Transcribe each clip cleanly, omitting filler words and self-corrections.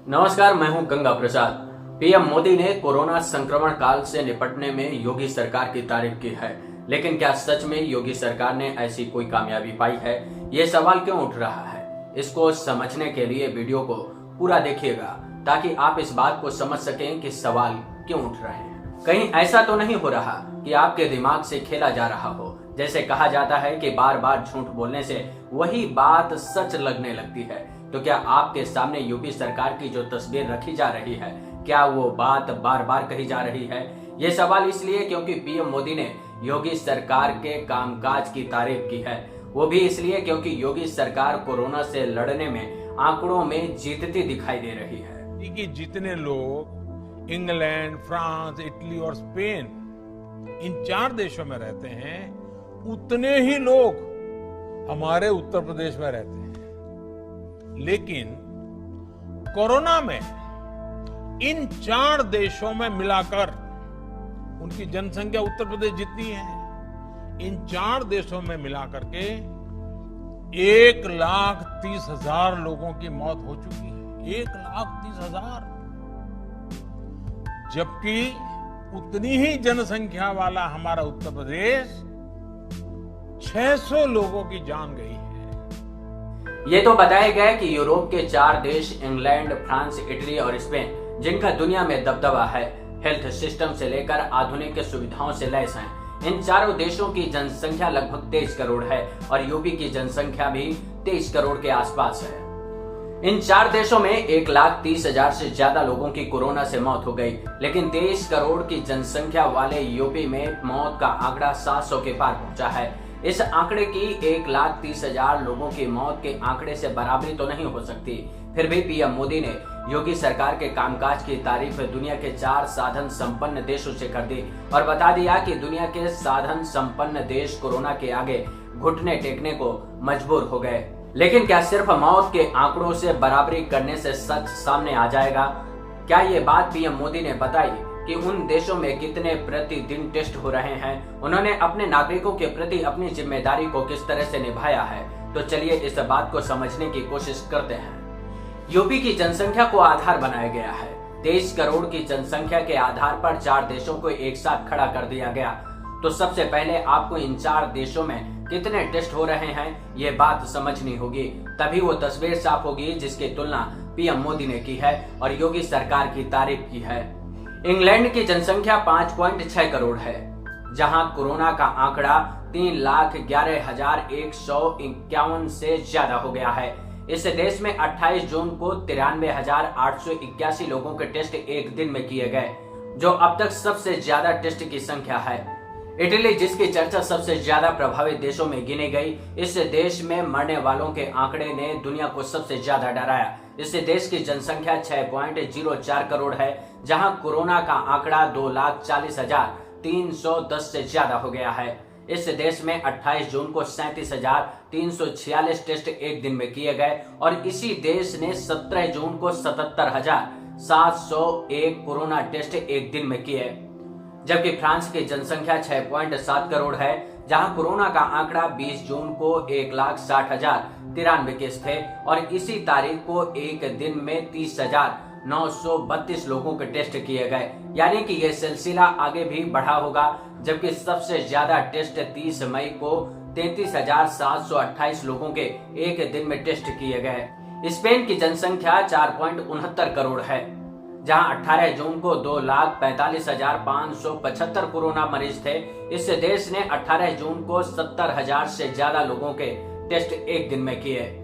नमस्कार, मैं हूं गंगा प्रसाद। पीएम मोदी ने कोरोना संक्रमण काल से निपटने में योगी सरकार की तारीफ की है, लेकिन क्या सच में योगी सरकार ने ऐसी कोई कामयाबी पाई है? ये सवाल क्यों उठ रहा है? इसको समझने के लिए वीडियो को पूरा देखिएगा ताकि आप इस बात को समझ सकें कि सवाल क्यों उठ रहे हैं। कहीं ऐसा तो नहीं हो रहा कि आपके दिमाग से खेला जा रहा हो। जैसे कहा जाता है कि बार बार झूठ बोलने से वही बात सच लगने लगती है। तो क्या आपके सामने यूपी सरकार की जो तस्वीर रखी जा रही है, क्या वो बात बार बार कही जा रही है? ये सवाल इसलिए क्योंकि पीएम मोदी ने योगी सरकार के कामकाज की तारीफ की है। वो भी इसलिए क्योंकि योगी सरकार कोरोना से लड़ने में आंकड़ों में जीतती दिखाई दे रही है। कि जितने लोग इंग्लैंड, फ्रांस, इटली और स्पेन इन 4 देशों में रहते हैं, उतने ही लोग हमारे उत्तर प्रदेश में रहते हैं। लेकिन कोरोना में इन 4 देशों में मिलाकर उनकी जनसंख्या उत्तर प्रदेश जितनी है, इन 4 देशों में मिलाकर के 1,30,000 लोगों की मौत हो चुकी है। 1,30,000। जबकि उतनी ही जनसंख्या वाला हमारा उत्तर प्रदेश 600 लोगों की जान गई है। ये तो बताया गया कि यूरोप के 4 देश इंग्लैंड, फ्रांस, इटली और स्पेन, जिनका दुनिया में दबदबा है, हेल्थ सिस्टम से लेकर आधुनिक सुविधाओं से लैस हैं, इन चारों देशों की जनसंख्या लगभग 23 करोड़ है और यूपी की जनसंख्या भी 23 करोड़ के आसपास है। इन 4 देशों में 1,30,000 से ज्यादा लोगों की कोरोना से मौत हो गई, लेकिन 23 करोड़ की जनसंख्या वाले यूपी में मौत का आंकड़ा 700 के पार पहुंचा है। इस आंकड़े की 1,30,000 लोगों की मौत के आंकड़े से बराबरी तो नहीं हो सकती। फिर भी पीएम मोदी ने योगी सरकार के कामकाज की तारीफ दुनिया के 4 साधन संपन्न देशों से कर दी और बता दिया कि दुनिया के साधन संपन्न देश कोरोना के आगे घुटने टेकने को मजबूर हो गए। लेकिन क्या सिर्फ मौत के आंकड़ों से बराबरी करने से सच सामने आ जाएगा? क्या ये बात पीएम मोदी ने बताई कि उन देशों में कितने प्रतिदिन टेस्ट हो रहे हैं? उन्होंने अपने नागरिकों के प्रति अपनी जिम्मेदारी को किस तरह से निभाया है? तो चलिए इस बात को समझने की कोशिश करते हैं। यूपी की जनसंख्या को आधार बनाया गया है। 23 करोड़ की जनसंख्या के आधार पर 4 देशों को एक साथ खड़ा कर दिया गया। तो सबसे पहले आपको इन 4 देशों में कितने टेस्ट हो रहे हैं ये बात समझनी होगी, तभी वो तस्वीर साफ होगी जिसकी तुलना पीएम मोदी ने की है और योगी सरकार की तारीफ की है। इंग्लैंड की जनसंख्या 5.6 करोड़ है, जहां कोरोना का आंकड़ा 3,11,151 से ज्यादा हो गया है। इस देश में 28 जून को 93,881 लोगों के टेस्ट एक दिन में किए गए, जो अब तक सबसे ज्यादा टेस्ट की संख्या है। इटली, जिसकी चर्चा सबसे ज्यादा प्रभावित देशों में गिनी गई, इस देश में मरने वालों के आंकड़े ने दुनिया को सबसे ज्यादा डराया। इस देश की जनसंख्या 6.04 करोड़ है, जहां कोरोना का आंकड़ा 2,40,310 से ज्यादा हो गया है। इस देश में 28 जून को 37,346 टेस्ट एक दिन में किए गए और इसी देश ने 17 जून को 77,701 कोरोना टेस्ट एक दिन में किए। जबकि फ्रांस की जनसंख्या 6.7 करोड़ है, जहां कोरोना का आंकड़ा 20 जून को 1,60,093 केस थे और इसी तारीख को एक दिन में 30,932 लोगों के टेस्ट किए गए। यानी कि यह सिलसिला आगे भी बढ़ा होगा। जबकि सबसे ज्यादा टेस्ट 30 मई को 33,728 लोगों के एक दिन में टेस्ट किए गए। स्पेन की जनसंख्या 4.69 करोड़ है, जहां 18 जून को 2,45,575 कोरोना मरीज थे। इस देश ने 18 जून को 70,000 से ज्यादा लोगों के टेस्ट एक दिन में किए।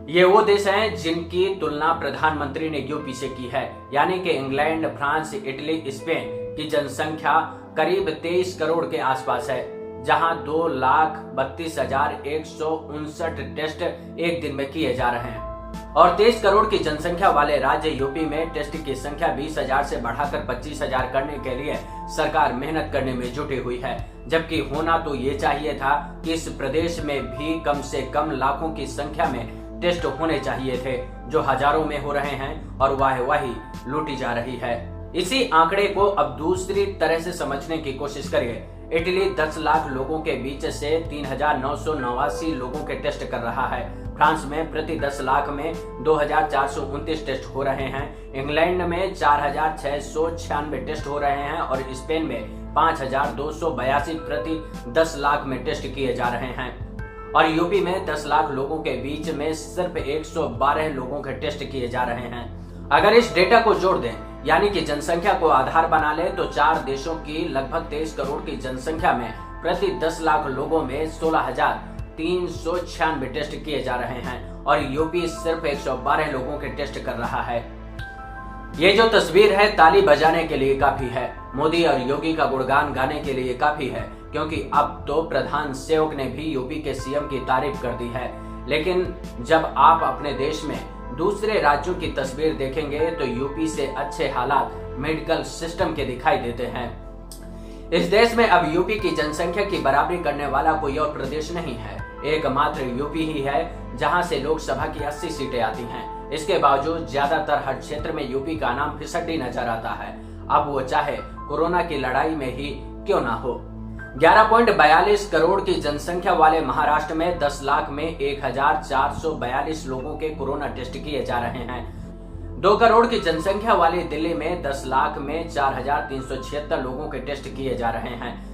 ये वो देश हैं जिनकी तुलना प्रधानमंत्री ने यूपी से की है, यानी कि इंग्लैंड, फ्रांस, इटली, स्पेन की जनसंख्या करीब 23 करोड़ के आसपास है, जहां 2,32,159 टेस्ट एक दिन में किए जा रहे हैं। और 23 करोड़ की जनसंख्या वाले राज्य यूपी में टेस्ट की संख्या 20,000 से बढ़ाकर 25,000 करने के लिए सरकार मेहनत करने में जुटी हुई है। जबकि होना तो ये चाहिए था कि इस प्रदेश में भी कम से कम लाखों की संख्या में टेस्ट होने चाहिए थे, जो हजारों में हो रहे हैं और वाहवाही लूटी जा रही है। इसी आंकड़े को अब दूसरी तरह से समझने की कोशिश करिए। इटली 10 लाख लोगों के बीच से 3,989 लोगों के टेस्ट कर रहा है। फ्रांस में प्रति 10 लाख में 2,429 टेस्ट हो रहे हैं। इंग्लैंड में 4,696 टेस्ट हो रहे हैं और स्पेन में 5,282 प्रति 10 लाख में टेस्ट किए जा रहे हैं। और यूपी में 10 लाख लोगों के बीच में सिर्फ 112 लोगों के टेस्ट किए जा रहे हैं। अगर इस डेटा को जोड़ दें, यानी कि जनसंख्या को आधार बना ले, तो 4 देशों की लगभग 23 करोड़ की जनसंख्या में प्रति 10 लाख लोगों में 16,396 टेस्ट किए जा रहे हैं और यूपी सिर्फ 112 लोगों के टेस्ट कर रहा है। ये जो तस्वीर है ताली बजाने के लिए काफी है, मोदी और योगी का गुणगान गाने के लिए काफी है, क्योंकि अब तो प्रधान सेवक ने भी यूपी के सीएम की तारीफ कर दी है। लेकिन जब आप अपने देश में दूसरे राज्यों की तस्वीर देखेंगे तो यूपी से अच्छे हालात मेडिकल सिस्टम के दिखाई देते हैं। इस देश में अब यूपी की जनसंख्या की बराबरी करने वाला कोई और प्रदेश नहीं है। एकमात्र यूपी ही है जहां से लोकसभा की 80 सीटें आती हैं। इसके बावजूद ज्यादातर हर क्षेत्र में यूपी का नाम फिसड्डी नजर आता है, अब वो चाहे कोरोना की लड़ाई में ही क्यों ना हो। 11.42 करोड़ की जनसंख्या वाले महाराष्ट्र में 10 लाख में 1,442 लोगों के कोरोना टेस्ट किए जा रहे हैं। 2 करोड़ की जनसंख्या वाली दिल्ली में 10 लाख में 4,376 लोगों के टेस्ट किए जा रहे हैं।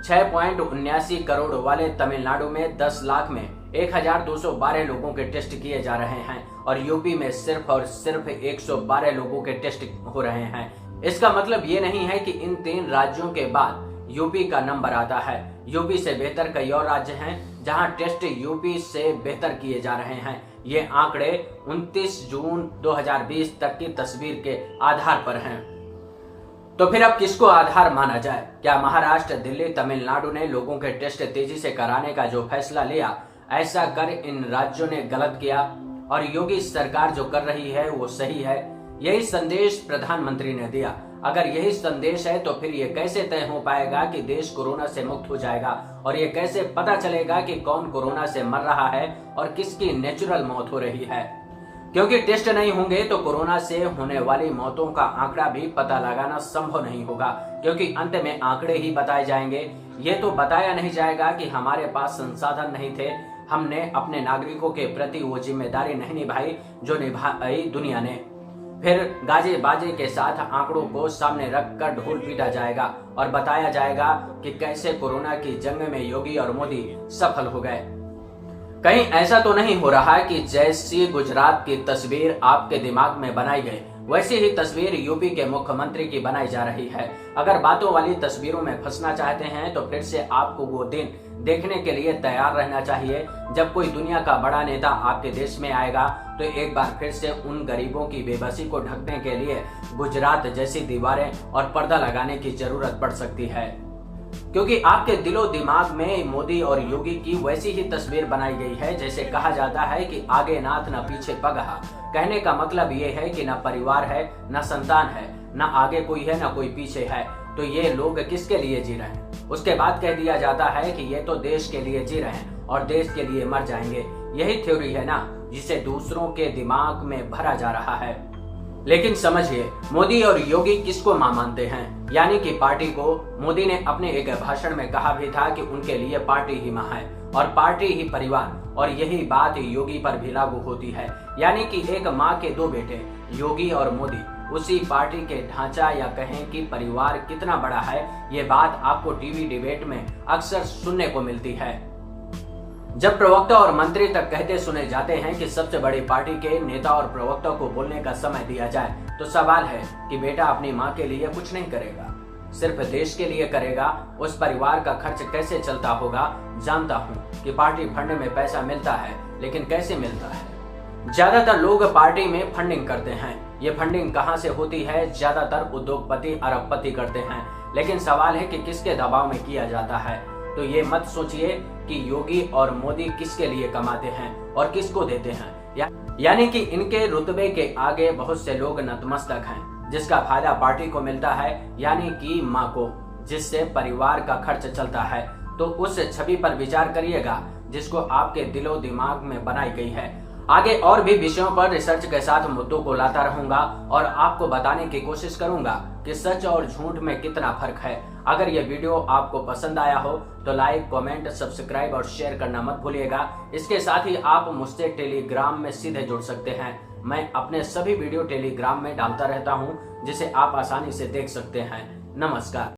6.79 करोड़ वाले तमिलनाडु में 10 लाख में 1,212 लोगों के टेस्ट किए जा रहे हैं और यूपी में सिर्फ और सिर्फ 112 लोगों के टेस्ट हो रहे हैं। इसका मतलब ये नहीं है कि इन 3 राज्यों के बाद यूपी का नंबर आता है। यूपी से बेहतर कई और राज्य हैं जहां टेस्ट यूपी से बेहतर किए जा रहे हैं। ये आंकड़े 29 जून 2020 तक की तस्वीर के आधार पर हैं। तो फिर अब किसको आधार माना जाए? क्या महाराष्ट्र, दिल्ली, तमिलनाडु ने लोगों के टेस्ट तेजी से कराने का जो फैसला लिया, ऐसा कर इन राज्यों ने गलत किया और योगी सरकार जो कर रही है वो सही है? यही संदेश प्रधानमंत्री ने दिया। अगर यही संदेश है तो फिर ये कैसे तय हो पाएगा कि देश कोरोना से मुक्त हो जाएगा और ये कैसे पता चलेगा कि कौन कोरोना से मर रहा है और किसकी नेचुरल मौत हो रही है? क्योंकि टेस्ट नहीं होंगे तो कोरोना से होने वाली मौतों का आंकड़ा भी पता लगाना संभव नहीं होगा, क्योंकि अंत में आंकड़े ही बताए जाएंगे। ये तो बताया नहीं जाएगा कि हमारे पास संसाधन नहीं थे, हमने अपने नागरिकों के प्रति वो जिम्मेदारी नहीं निभाई जो निभाई दुनिया ने। फिर गाजे बाजे के साथ आंकड़ों को सामने रखकर ढोल पीटा जाएगा और बताया जाएगा कि कैसे कोरोना की जंग में योगी और मोदी सफल हो गए। कहीं ऐसा तो नहीं हो रहा कि जैसी गुजरात की तस्वीर आपके दिमाग में बनाई गई वैसी ही तस्वीर यूपी के मुख्यमंत्री की बनाई जा रही है? अगर बातों वाली तस्वीरों में फंसना चाहते हैं तो फिर से आपको वो दिन देखने के लिए तैयार रहना चाहिए जब कोई दुनिया का बड़ा नेता आपके देश में आएगा तो एक बार फिर से उन गरीबों की बेबसी को ढकने के लिए गुजरात जैसी दीवारें और पर्दा लगाने की जरूरत पड़ सकती है, क्योंकि आपके दिलो दिमाग में मोदी और योगी की वैसी ही तस्वीर बनाई गई है। जैसे कहा जाता है कि आगे नाथ न पीछे पगहा, कहने का मतलब ये है कि न परिवार है, न संतान है, न आगे कोई है, न कोई पीछे है, तो ये लोग किसके लिए जी रहे हैं? उसके बाद कह दिया जाता है कि ये तो देश के लिए जी रहे हैं और देश के लिए मर जाएंगे। यही थ्योरी है ना जिसे दूसरों के दिमाग में भरा जा रहा है। लेकिन समझिए, मोदी और योगी किसको मां मानते हैं, यानी कि पार्टी को। मोदी ने अपने एक भाषण में कहा भी था कि उनके लिए पार्टी ही मां है और पार्टी ही परिवार, और यही बात योगी पर भी लागू होती है। यानी कि एक मां के 2 बेटे, योगी और मोदी, उसी पार्टी के ढांचा या कहें कि परिवार कितना बड़ा है, ये बात आपको टीवी डिबेट में अक्सर सुनने को मिलती है। जब प्रवक्ता और मंत्री तक कहते सुने जाते हैं कि सबसे बड़ी पार्टी के नेता और प्रवक्ता को बोलने का समय दिया जाए, तो सवाल है कि बेटा अपनी मां के लिए कुछ नहीं करेगा, सिर्फ देश के लिए करेगा। उस परिवार का खर्च कैसे चलता होगा? जानता हूँ कि पार्टी फंड में पैसा मिलता है, लेकिन कैसे मिलता है? ज्यादातर लोग पार्टी में फंडिंग करते हैं। ये फंडिंग कहाँ से होती है? ज्यादातर उद्योगपति, अरबपति करते हैं। लेकिन सवाल है कि किसके दबाव में किया जाता है। तो ये मत सोचिए कि योगी और मोदी किसके लिए कमाते हैं और किसको देते हैं, यानी कि इनके रुतबे के आगे बहुत से लोग नतमस्तक हैं, जिसका फायदा पार्टी को मिलता है, यानी कि मां को, जिससे परिवार का खर्च चलता है। तो उस छवि पर विचार करिएगा जिसको आपके दिलो दिमाग में बनाई गई है। आगे और भी विषयों पर रिसर्च के साथ मुद्दों को लाता रहूंगा और आपको बताने की कोशिश करूंगा कि सच और झूठ में कितना फर्क है। अगर यह वीडियो आपको पसंद आया हो तो लाइक, कमेंट, सब्सक्राइब और शेयर करना मत भूलिएगा। इसके साथ ही आप मुझसे टेलीग्राम में सीधे जुड़ सकते हैं। मैं अपने सभी वीडियो टेलीग्राम में डालता रहता हूं, जिसे आप आसानी से देख सकते हैं। नमस्कार।